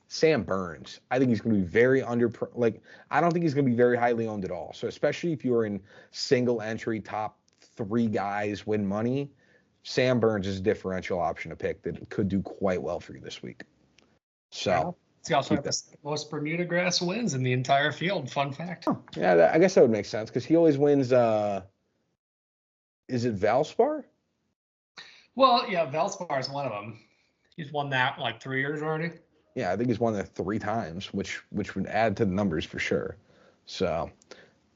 Sam Burns. I think he's going to be very I don't think he's going to be very highly owned at all. So especially if you're in single entry top 3 guys win money, Sam Burns is a differential option to pick that could do quite well for you this week. So he also has the most Bermuda grass wins in the entire field. Fun fact. Oh, yeah, I guess that would make sense because he always wins. Is it Valspar? Well, yeah, Valspar is one of them. He's won that like 3 years already. Yeah, I think he's won that 3 times, which would add to the numbers for sure. So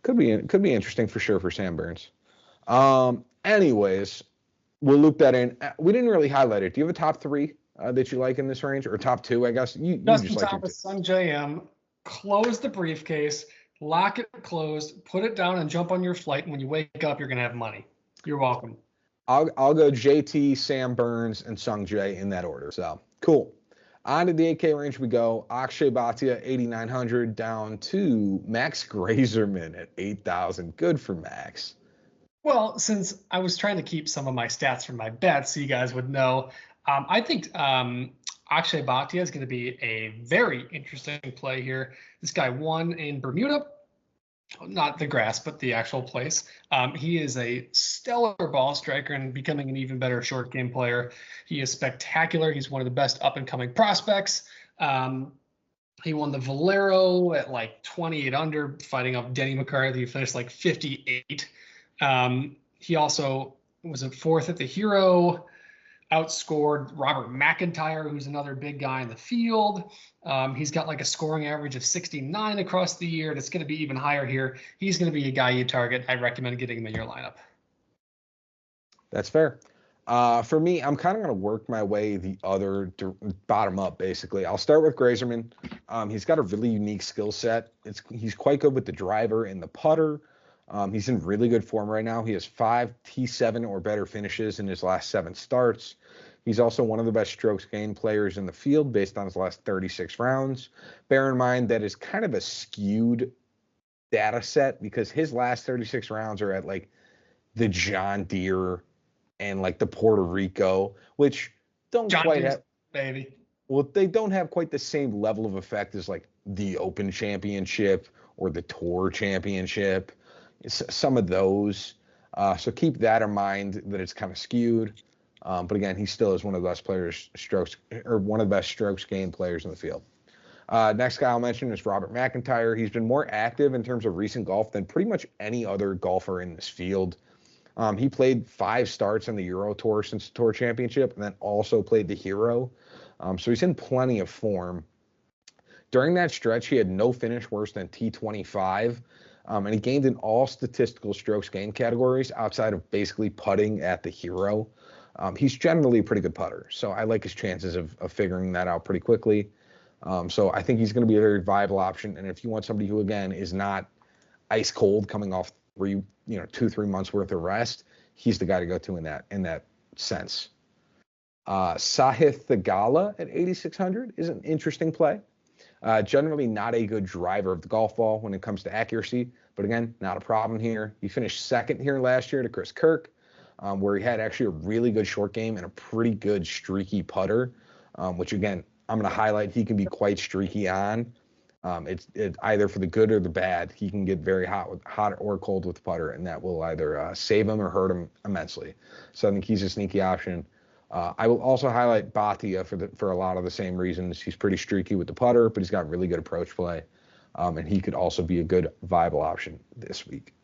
could be interesting for sure for Sam Burns. Anyways, we'll loop that in. We didn't really highlight it. Do you have a top 3 that you like in this range, or top 2? I guess you Justin just like Thomas, Sung JM. Close the briefcase, lock it closed, put it down, and jump on your flight. And when you wake up, you're gonna have money. You're welcome. I'll go JT, Sam Burns, and Sung Jae in that order. So cool. On to the 8K range we go. Akshay Bhatia, 8,900, down to Max Grazerman at 8,000. Good for Max. Well, since I was trying to keep some of my stats from my bets, so you guys would know, I think Akshay Bhatia is going to be a very interesting play here. This guy won in Bermuda, not the grass, but the actual place. He is a stellar ball striker and becoming an even better short game player. He is spectacular. He's one of the best up and coming prospects. He won the Valero at like 28 under, fighting off Denny McCarthy. He finished like 58. He also was a 4th at the Hero. outscored Robert McIntyre, who's another big guy in the field. He's got like a scoring average of 69 across the year. That's going to be even higher here. He's going to be a guy you target. I recommend getting him in your lineup. That's fair. For me, I'm kind of going to work my way the other bottom up, basically. I'll start with Grazerman. He's got a really unique skill set. He's quite good with the driver and the putter. He's in really good form right now. He has 5 T7 or better finishes in his last 7 starts. He's also one of the best strokes gained players in the field based on his last 36 rounds. Bear in mind that is kind of a skewed data set because his last 36 rounds are at like the John Deere and like the Puerto Rico, which don't John quite Deere's have, baby. well, they don't have quite the same level of effect as like the Open Championship or the Tour Championship. It's some of those. So keep that in mind that it's kind of skewed. But again, he still is one of the best one of the best strokes gained players in the field. Next guy I'll mention is Robert McIntyre. He's been more active in terms of recent golf than pretty much any other golfer in this field. He played 5 starts on the Euro Tour since the Tour Championship, and then also played the Hero. So he's in plenty of form. During that stretch, he had no finish worse than T25, and he gained in all statistical strokes gained categories outside of basically putting at the Hero. He's generally a pretty good putter, so I like his chances of figuring that out pretty quickly. So I think he's going to be a very viable option, and if you want somebody who, again, is not ice cold coming off 2-3 months worth of rest, he's the guy to go to in that sense. Sahith Theegala at 8,600 is an interesting play. Generally not a good driver of the golf ball when it comes to accuracy, but again, not a problem here. He finished second here last year to Chris Kirk, where he had actually a really good short game and a pretty good streaky putter, which again, I'm going to highlight. He can be quite streaky on. It's either for the good or the bad. He can get very hot or cold with the putter, and that will either save him or hurt him immensely. So I think he's a sneaky option. I will also highlight Bhatia for a lot of the same reasons. He's pretty streaky with the putter, but he's got really good approach play, and he could also be a good viable option this week.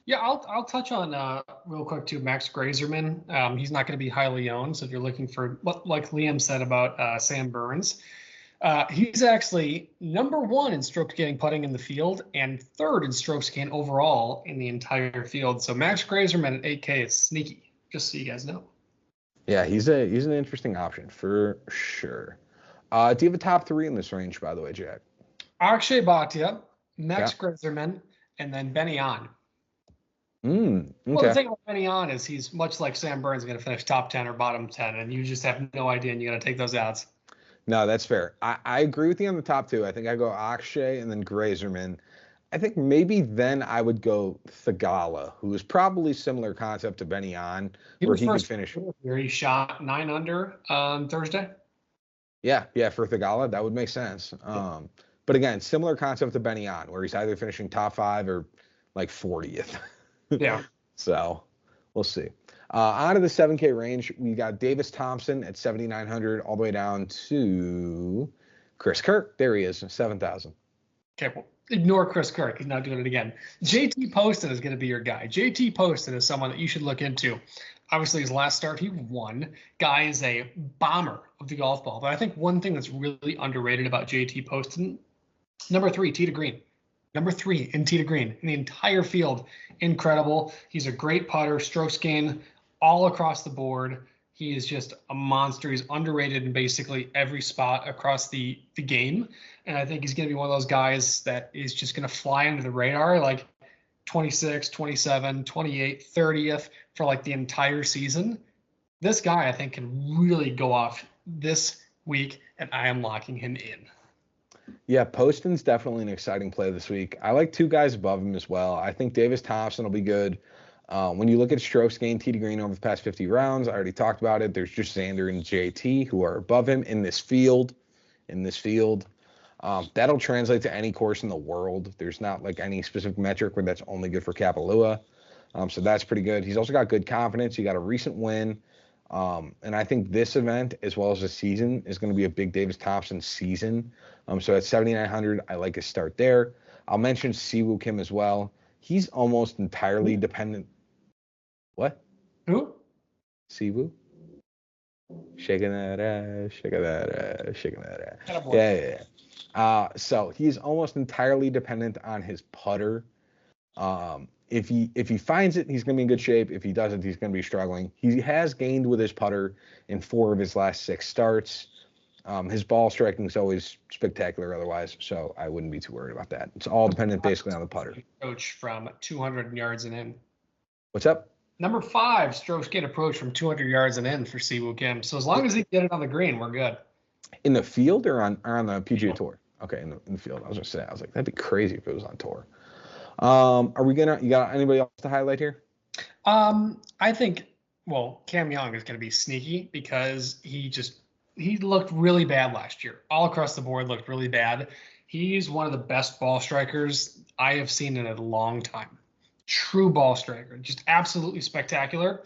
Yeah, I'll touch on real quick too. Max Grazerman. He's not going to be highly owned, so if you're looking for, like Liam said about Sam Burns, he's actually number 1 in strokes gained putting in the field and 3rd in strokes gained overall in the entire field. So Max Grazerman at 8K is sneaky, just so you guys know. Yeah, he's an interesting option for sure. Do you have a top 3 in this range, by the way, Jack? Akshay Bhatia, Max Grazerman, and then Benny On. Okay. Well, the thing about Benny On is he's much like Sam Burns, going to finish top 10 or bottom 10, and you just have no idea, and you got to take those odds. No, that's fair. I agree with you on the top 2. I think I go Akshay and then Grazerman. I think maybe then I would go Theegala, who is probably similar concept to Benny On, where he could finish. He shot 9 under on Thursday. Yeah, for Theegala, that would make sense. But again, similar concept to Benny On, where he's either finishing top 5 or like 40th. Yeah. So we'll see. Out of the 7K range, we got Davis Thompson at 7,900 all the way down to Chris Kirk. There he is, 7,000. Okay, well, ignore Chris Kirk. He's not doing it again. JT Poston is going to be your guy. JT Poston is someone that you should look into. Obviously, his last start, he won. Guy is a bomber of the golf ball. But I think one thing that's really underrated about JT Poston, number 3, tee to green. Number 3 in tee to green in the entire field. Incredible. He's a great putter, strokes gain all across the board. He is just a monster. He's underrated in basically every spot across the game. And I think he's going to be one of those guys that is just going to fly under the radar, like 26, 27, 28, 30th for like the entire season. This guy, I think, can really go off this week, and I am locking him in. Yeah, Poston's definitely an exciting play this week. I like 2 guys above him as well. I think Davis Thompson will be good. When you look at strokes gained tee to green over the past 50 rounds, I already talked about it. There's just Xander and JT who are above him in this field. That'll translate to any course in the world. There's not like any specific metric where that's only good for Kapalua. So that's pretty good. He's also got good confidence. He got a recent win. And I think this event, as well as the season, is going to be a big Davis Thompson season. So at 7,900, I like his start there. I'll mention Siwoo Kim as well. He's almost entirely dependent. What? Who? Siwoo? Shaking that ass, shaking that ass, shaking that ass. Attaboy. Yeah. So he's almost entirely dependent on his putter. If he finds it, he's going to be in good shape. If he doesn't, he's going to be struggling. He has gained with his putter in 4 of his last 6 starts. His ball striking is always spectacular otherwise, so I wouldn't be too worried about that. It's all dependent basically on the putter. Approach from 200 yards and in. What's up? Number 5, strokes gained approach from 200 yards and in for Siwoo Kim. So as long as he get it on the green, we're good. In the field or on the PGA Tour? Okay, in the field. I was gonna say, I was like, that'd be crazy if it was on tour. You got anybody else to highlight here? I think, Cam Young is going to be sneaky because he looked really bad last year. All across the board looked really bad. He's one of the best ball strikers I have seen in a long time. True ball striker, just absolutely spectacular.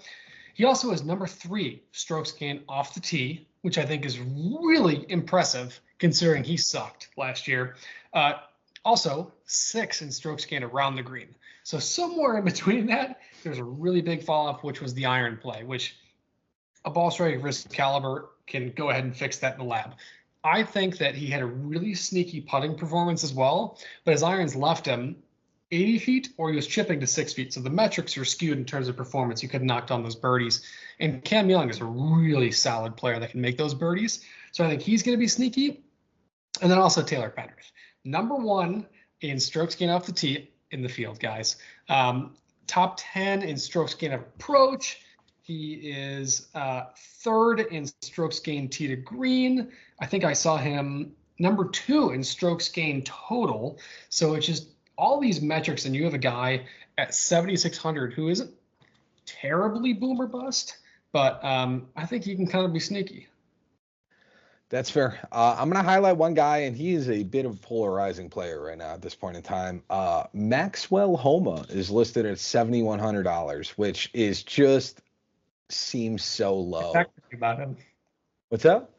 He also is number 3 strokes gained off the tee, which I think is really impressive considering he sucked last year. Also 6 in strokes gained around the green. So somewhere in between that, there's a really big fall off, which was the iron play, which a ball striker of his caliber can go ahead and fix that in the lab. I think that he had a really sneaky putting performance as well, but his irons left him 80 feet or he was chipping to 6 feet. So the metrics are skewed in terms of performance. You could knock down those birdies. And Cam Young is a really solid player that can make those birdies. So I think he's going to be sneaky. And then also Taylor Penrith. Number 1 in strokes gained off the tee in the field, guys. Top 10 in strokes gained approach. He is 3rd in strokes gained tee to green. I think I saw him number 2 in strokes gained total. So it's just all these metrics, and you have a guy at 7,600 who isn't terribly boom or bust, but I think he can kind of be sneaky. That's fair. I'm going to highlight one guy, and he is a bit of a polarizing player right now at this point in time. Maxwell Homa is listed at $7,100, which is just seems so low. I texted you about him. What's up?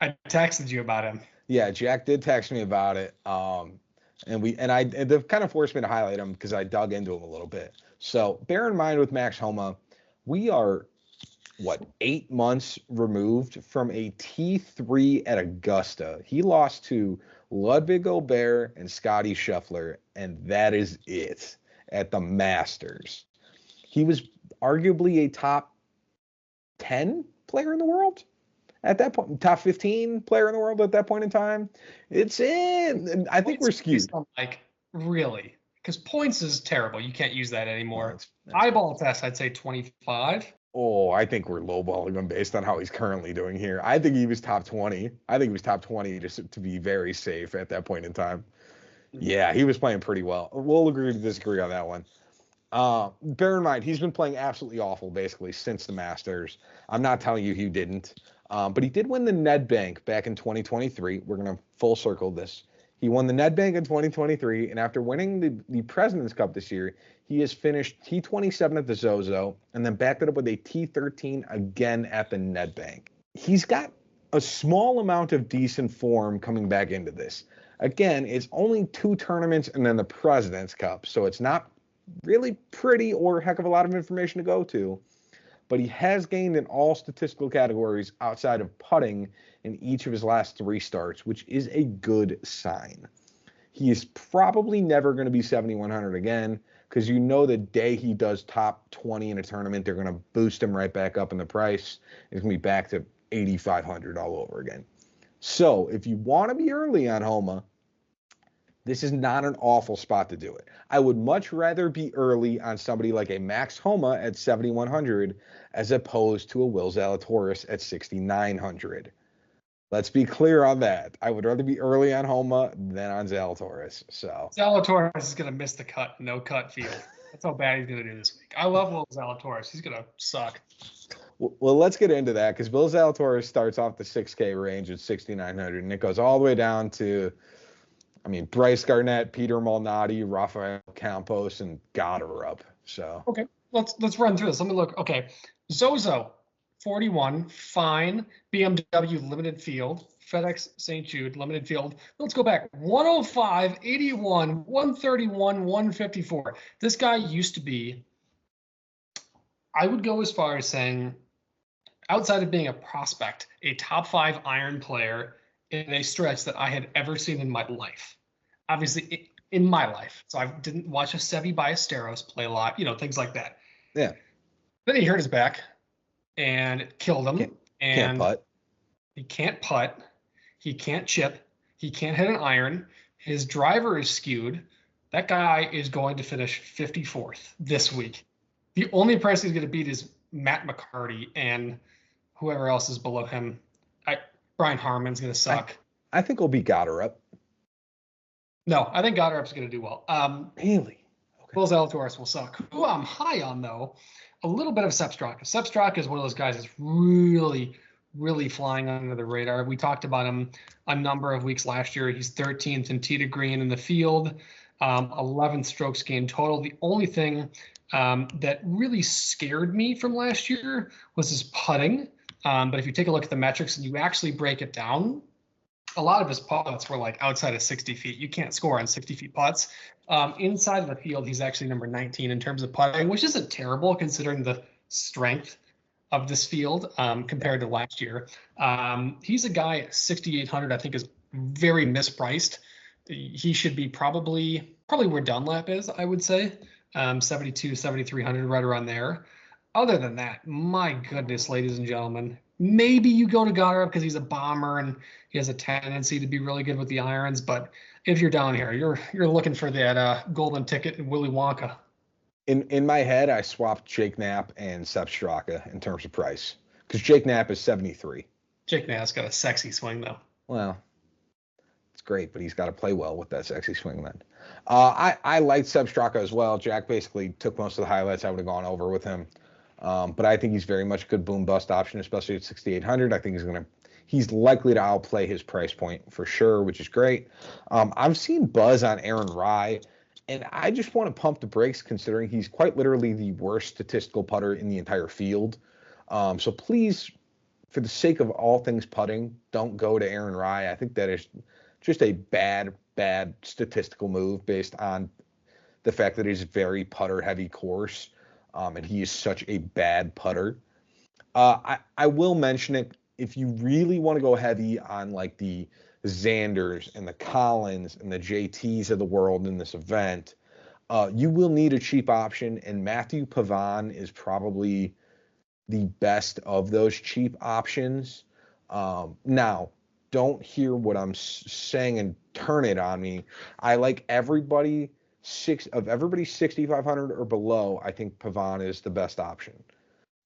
I texted you about him. Yeah, Jack did text me about it. And they've kind of forced me to highlight him because I dug into him a little bit. So bear in mind with Max Homa, we are 8 months removed from a T3 at Augusta. He lost to Ludwig Gobert and Scotty Scheffler, and that is it at the Masters. He was arguably a top 10 player in the world at that point, top 15 player in the world at that point in time. It's in. I think we're skewed. Like, really? Because points is terrible. You can't use that anymore. That's eyeball test, I'd say 25. Oh, I think we're lowballing him based on how he's currently doing here. I think he was top 20. I think he was top 20 just to be very safe at that point in time. Yeah, he was playing pretty well. We'll agree to disagree on that one. Bear in mind, he's been playing absolutely awful basically since the Masters. I'm not telling you he didn't. But he did win the Nedbank back in 2023. We're going to full circle this. He won the Nedbank in 2023, and after winning the President's Cup this year, he has finished T27 at the Zozo and then backed it up with a T13 again at the Nedbank. He's got a small amount of decent form coming back into this. Again, it's only 2 tournaments and then the President's Cup, so it's not really pretty or a heck of a lot of information to go to. But he has gained in all statistical categories outside of putting in each of his last 3 starts, which is a good sign. He is probably never going to be 7,100 again because you know the day he does top 20 in a tournament, they're going to boost him right back up in the price. He's going to be back to 8,500 all over again. So if you want to be early on Homa, this is not an awful spot to do it. I would much rather be early on somebody like a Max Homa at 7,100 as opposed to a Will Zalatoris at 6,900. Let's be clear on that. I would rather be early on Homa than on Zalatoris. So Zalatoris is going to miss the cut, no cut field. That's how bad he's going to do this week. I love Will Zalatoris. He's going to suck. Well, let's get into that because Will Zalatoris starts off the 6K range at 6,900 and it goes all the way down to, Bryce Garnett, Peter Malnati, Rafael Campos, and Goddard. So okay, let's run through this. Let me look. Okay, Zozo, 41, fine. BMW limited field, FedEx St. Jude limited field. Let's go back. 105, 81, 131, 154. This guy used to be. I would go as far as saying outside of being a prospect, a top 5 iron player in a stretch that I had ever seen in my life. Obviously, in my life. So I didn't watch a Sevi Ballesteros play a lot, things like that. Yeah. Then he hurt his back and it killed him. Can't putt. He can't putt. He can't chip. He can't hit an iron. His driver is skewed. That guy is going to finish 54th this week. The only person he's going to beat is Matt McCarty and whoever else is below him. Brian Harmon's going to suck. I think he'll beat Goddard. No, I think Goddard's going to do well. Really? Okay. Will Zalatoris will suck. Who I'm high on, though, a little bit of Sepp Straka. Sepp Straka is one of those guys that's really, really flying under the radar. We talked about him a number of weeks last year. He's 13th in tee to green in the field, 11th strokes gained total. The only thing that really scared me from last year was his putting. But if you take a look at the metrics and you actually break it down, a lot of his putts were like outside of 60 feet. You can't score on 60 feet putts. Inside of the field, he's actually number 19 in terms of putting, which isn't terrible considering the strength of this field compared to last year. He's a guy at 6,800, I think is very mispriced. He should be probably where Dunlap is, I would say. 72, 7,300, right around there. Other than that, my goodness, ladies and gentlemen, maybe you go to Goddard because he's a bomber and he has a tendency to be really good with the irons. But if you're down here, you're looking for that golden ticket in Willy Wonka. In my head, I swapped Jake Knapp and Sepp Straka in terms of price because Jake Knapp is 73. Jake Knapp's got a sexy swing, though. Well, it's great, but he's got to play well with that sexy swing then. I liked Sepp Straka as well. Jack basically took most of the highlights I would have gone over with him. But I think he's very much a good boom bust option, especially at 6,800. I think he's likely to outplay his price point for sure, which is great. I've seen buzz on Aaron Rai, and I just want to pump the brakes considering he's quite literally the worst statistical putter in the entire field. So please, for the sake of all things putting, don't go to Aaron Rai. I think that is just a bad statistical move based on the fact that he's a very putter heavy course. And he is such a bad putter. I will mention it if you really want to go heavy on like the Xanders and the Collins and the JTs of the world in this event. You will need a cheap option, and Matthew Pavon is probably the best of those cheap options. Now, don't hear what I'm saying and turn it on me. I like everybody. Everybody 6,500 or below, I think Pavon is the best option.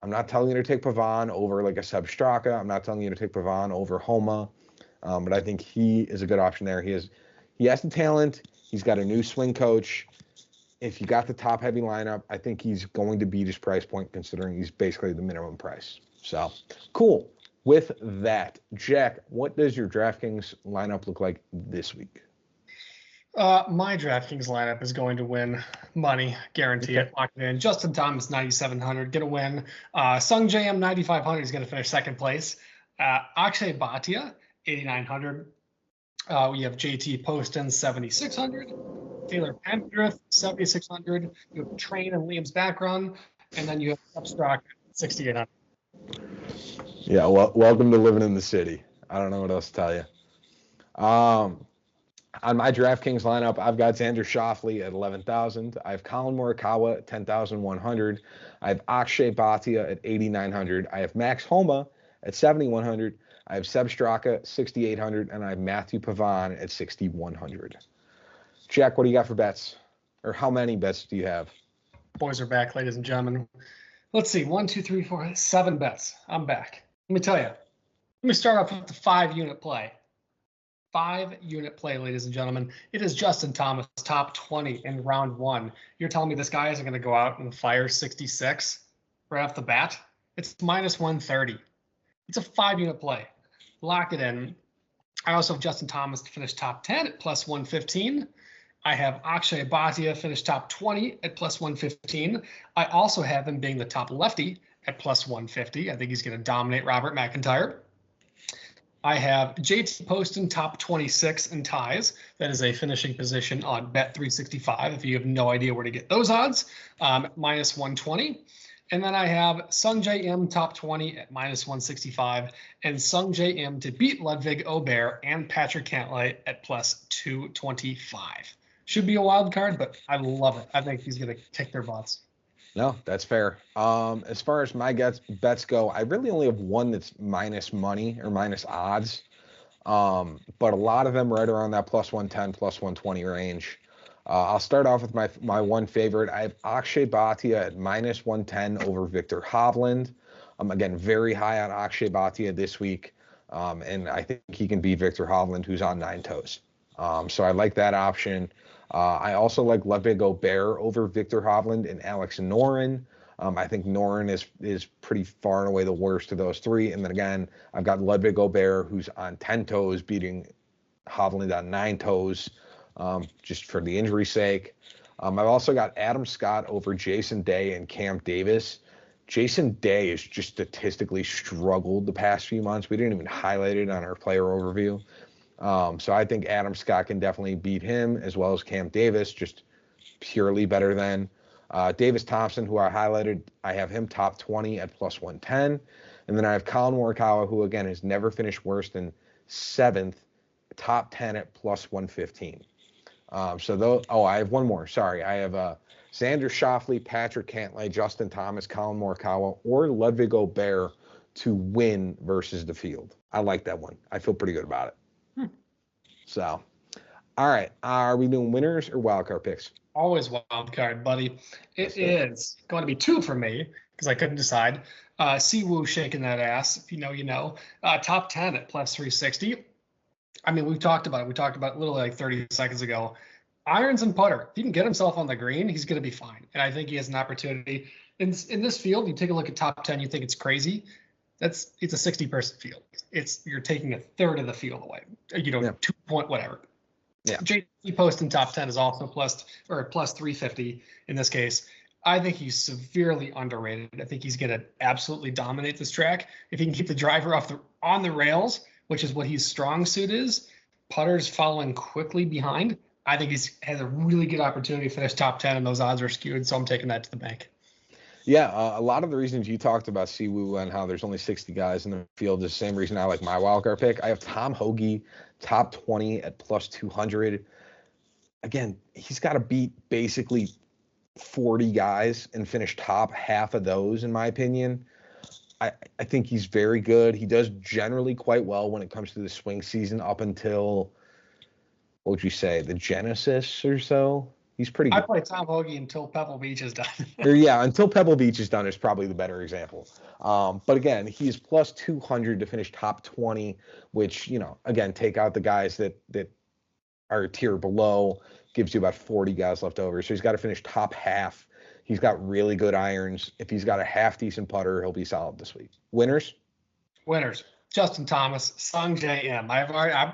I'm not telling you to take Pavon over like a Sepp Straka. I'm not telling you to take Pavon over Homa, but I think he is a good option there. He has the talent. He's got a new swing coach. If you got the top heavy lineup, I think he's going to beat his price point considering he's basically the minimum price. So cool. With that, Jack, what does your DraftKings lineup look like this week? My DraftKings lineup is going to win money, guarantee it, lock it in. Justin Thomas, 9,700, going to win. Sung J.M., 9,500, is going to finish second place. Akshay Bhatia, 8,900. We have JT Poston, 7,600. Taylor Pendrith, 7,600. You have Train and Liam's background. And then you have Upstrock, 6,800. Yeah, well, welcome to living in the city. I don't know what else to tell you. On my DraftKings lineup, I've got Xander Schauffele at 11,000. I have Colin Morikawa at 10,100. I have Akshay Bhatia at 8,900. I have Max Homa at 7,100. I have Sepp Straka 6,800, and I have Matthew Pavon at 6,100. Jack, what do you got for bets? Or how many bets do you have? Boys are back, ladies and gentlemen. Let's see, 1, 2, 3, 4, 7 bets. I'm back. Let me tell you. Let me start off with the 5-unit play. 5-unit play, ladies and gentlemen. It is Justin Thomas, top 20 in round 1. You're telling me this guy isn't going to go out and fire 66 right off the bat? It's minus 130. It's a 5-unit play. Lock it in. I also have Justin Thomas to finish top 10 at plus 115. I have Akshay Bhatia finish top 20 at plus 115. I also have him being the top lefty at plus 150. I think he's going to dominate Robert McIntyre. I have JT Poston top 26 in ties. That is a finishing position on Bet365 if you have no idea where to get those odds, minus 120. And then I have Sung J M top 20 at -165 and Sung J M to beat Ludwig Aubert and Patrick Cantlay at +225. Should be a wild card, but I love it. I think he's going to kick their butts. No, that's fair. As far as my bets go, I really only have one that's minus money or minus odds. But a lot of them right around that +110, +120 range. I'll start off with my one favorite. I have Akshay Bhatia at -110 over Victor Hovland. Again, very high on Akshay Bhatia this week. And I think he can beat Victor Hovland, who's on 9 toes. So I like that option. I also like Ludwig Aubert over Victor Hovland and Alex Noren. I think Noren is pretty far and away the worst of those three. And then again, I've got Ludwig Aubert, who's on 10 toes, beating Hovland on 9 toes, just for the injury sake. I've also got Adam Scott over Jason Day and Cam Davis. Jason Day has just statistically struggled the past few months. We didn't even highlight it on our player overview. So I think Adam Scott can definitely beat him, as well as Cam Davis, just purely better than. Davis Thompson, who I highlighted, I have him top 20 at +110. And then I have Colin Morikawa, who, again, has never finished worse than 7th, top 10 at +115. I have one more. Sorry. I have Xander Schauffele, Patrick Cantlay, Justin Thomas, Colin Morikawa, or Ludwig Aubert to win versus the field. I like that one. I feel pretty good about it. So, all right. Are we doing winners or wildcard picks? Always wild card, buddy. It is going to be 2 for me because I couldn't decide. Siwoo shaking that ass. If you know, you know. Top 10 at +360. I mean, we've talked about it. We talked about it literally like 30 seconds ago. Irons and putter. If he can get himself on the green, he's going to be fine. And I think he has an opportunity. In this field, you take a look at top 10, you think it's crazy. It's a 60-person field. You're taking a third of the field away. 2 point whatever. Yeah. JT Post in top 10 is also +350 in this case. I think he's severely underrated. I think he's going to absolutely dominate this track. If he can keep the driver on the rails, which is what his strong suit is, putters following quickly behind, I think he has a really good opportunity to finish top 10, and those odds are skewed, so I'm taking that to the bank. Yeah, a lot of the reasons you talked about Siwoo and how there's only 60 guys in the field is the same reason I like my wildcard pick. I have Tom Hoge, top 20 at +200. Again, he's got to beat basically 40 guys and finish top half of those, in my opinion. I think he's very good. He does generally quite well when it comes to the swing season up until, what would you say, the Genesis or so? He's pretty good. I play Tom Hoge until Pebble Beach is done. Until Pebble Beach is done is probably the better example. But again, he's +200 to finish top 20, which, again, take out the guys that are a tier below, gives you about 40 guys left over. So he's got to finish top half. He's got really good irons. If he's got a half decent putter, he'll be solid this week. Winners? Justin Thomas, Sung J M. I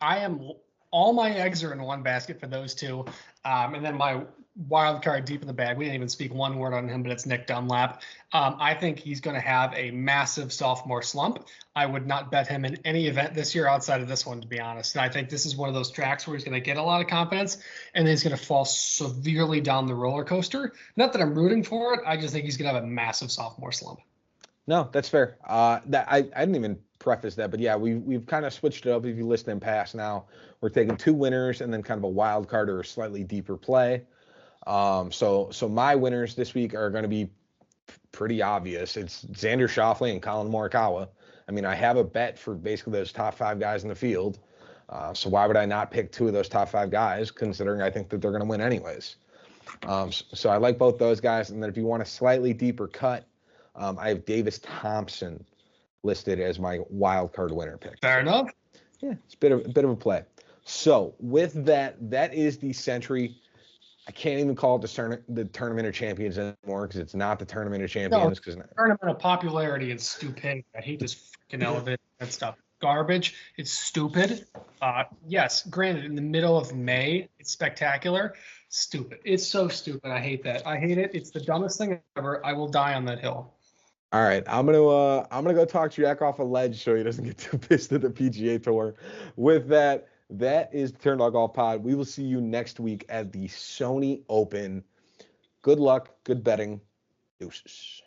am all my eggs are in one basket for those two. And then my wild card deep in the bag. We didn't even speak one word on him, but it's Nick Dunlap. I think he's going to have a massive sophomore slump. I would not bet him in any event this year outside of this one, to be honest. And I think this is one of those tracks where he's going to get a lot of confidence and then he's going to fall severely down the roller coaster. Not that I'm rooting for it. I just think he's going to have a massive sophomore slump. No, that's fair. I didn't even preface that, but yeah, we've kind of switched it up. If you listen in past now, we're taking 2 winners and then kind of a wild card or a slightly deeper play. So my winners this week are going to be pretty obvious. It's Xander Schauffele and Colin Morikawa. I mean, I have a bet for basically those top 5 guys in the field. So why would I not pick 2 of those top 5 guys, considering I think that they're going to win anyways? So I like both those guys. And then if you want a slightly deeper cut, I have Davis Thompson listed as my wild card winner pick. Fair enough. Yeah, it's a bit of a play. So with that is the Sentry. I can't even call it the Tournament of Champions anymore because it's not the Tournament of Champions. No, Tournament of Popularity and stupidity. I hate this freaking elevator that stuff. Garbage. It's stupid. Yes, granted, in the middle of May, it's spectacular. Stupid. It's so stupid. I hate that. I hate it. It's the dumbest thing ever. I will die on that hill. All right, I'm gonna go talk Jack off a ledge so he doesn't get too pissed at the PGA Tour. With that is the Turn Dog Golf Pod. We will see you next week at the Sony Open. Good luck, good betting. Deuces.